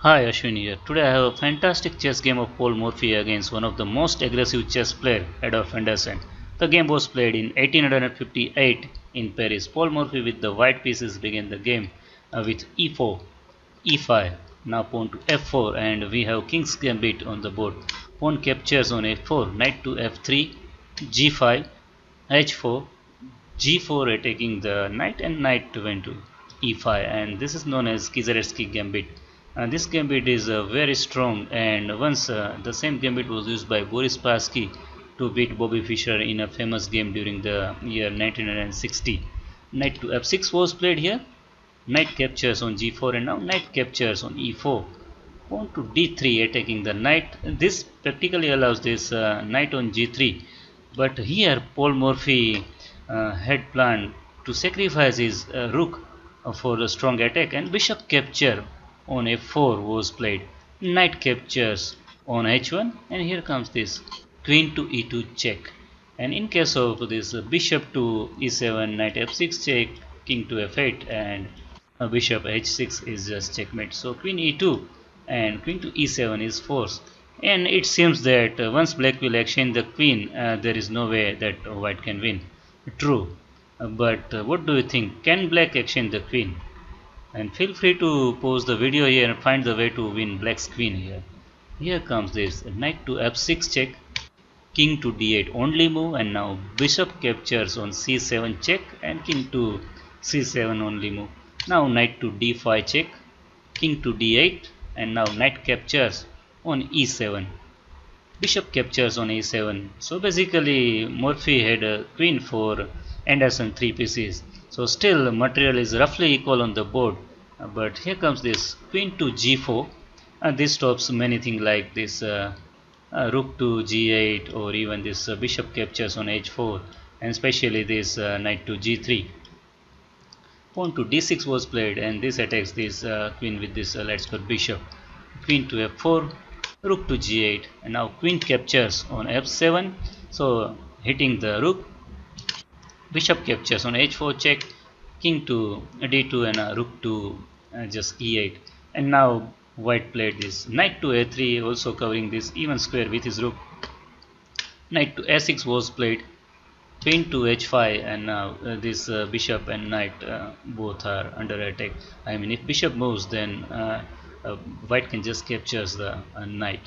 Hi Ashwin here. Today I have a fantastic chess game of Paul Morphy against one of the most aggressive chess player, Adolf Anderssen. The game was played in 1858 in Paris. Paul Morphy with the white pieces began the game with e4, e5, now pawn to f4, and we have King's Gambit on the board. Pawn captures on f4, knight to f3, g5, h4, g4 attacking the knight, and knight went to e5, and this is known as Kieseritsky Gambit. This gambit is very strong, and once the same gambit was used by Boris Spassky to beat Bobby Fischer in a famous game during the year 1960. Knight to f6 was played here, knight captures on g4, and now knight captures on e4. Pawn to d3 attacking the knight. This practically allows this knight on g3, but here Paul Morphy had planned to sacrifice his rook for a strong attack, and bishop capture on f4 was played. Knight captures on h1, and here comes this queen to e2 check. And in case of this bishop to e7, knight f6 check, king to f8, and bishop h6 is just checkmate. So queen e2 and queen to e7 is forced. And it seems that once black will exchange the queen, there is no way that white can win. True. But what do you think? Can black exchange the queen? And feel free to pause the video here and find the way to win black's queen here. Here comes this knight to f6 check, king to d8 only move, and now bishop captures on c7 check, and king to c7 only move. Now knight to d5 check, king to d8, and now knight captures on e7. Bishop captures on e7. So basically Morphy had a queen for Anderssen 3 pieces. So still material is roughly equal on the board, but here comes this queen to g4, and this stops many things like this rook to g8, or even this bishop captures on h4, and especially this knight to g3. Pawn to d6 was played, and this attacks this queen with this let's go bishop. Queen to f4, rook to g8, and now queen captures on f7, so hitting the rook. Bishop captures on h4 check, king to d2, and rook to just e8. And now white played this knight to a3, also covering this even square with his rook. Knight to a6 was played, queen to h5, and now this bishop and knight both are under attack. I mean, if bishop moves, then white can just capture the knight.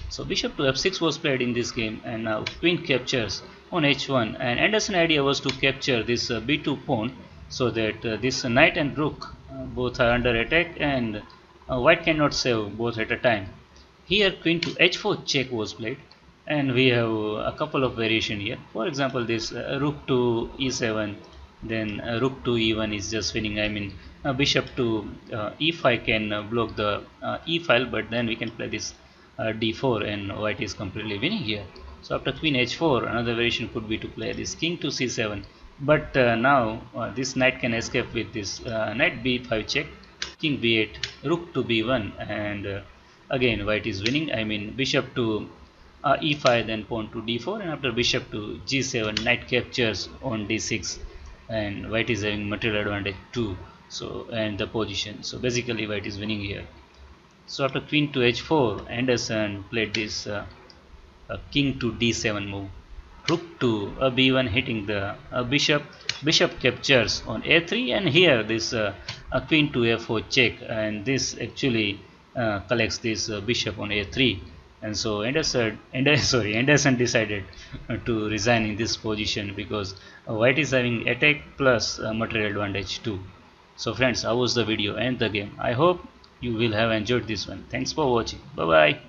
So bishop to f6 was played in this game, and now queen captures on h1, and Anderssen's idea was to capture this b2 pawn, so that this knight and rook both are under attack, and white cannot save both at a time. Here queen to h4 check was played, and we have a couple of variation here. For example, this rook to e7, then rook to e1 is just winning. I mean, bishop to e5 can block the e file, but then we can play this d4, and white is completely winning here. So after queen h4, another variation could be to play this king to c7, but now this knight can escape with this knight b5 check, king b8, rook to b1, and again white is winning. I mean, bishop to e5, then pawn to d4, and after bishop to g7, knight captures on d6, and white is having material advantage too. So, and the position, so basically white is winning here. So after queen to h4, Anderssen played this king to d7 move, rook to b1 hitting the bishop. Bishop captures on a3, and here this queen to a4 check, and this actually collects this bishop on a3. And so Anderssen decided to resign in this position, because white is having attack plus material advantage too. So friends, how was the video and the game? I hope you will have enjoyed this one. Thanks for watching. Bye bye.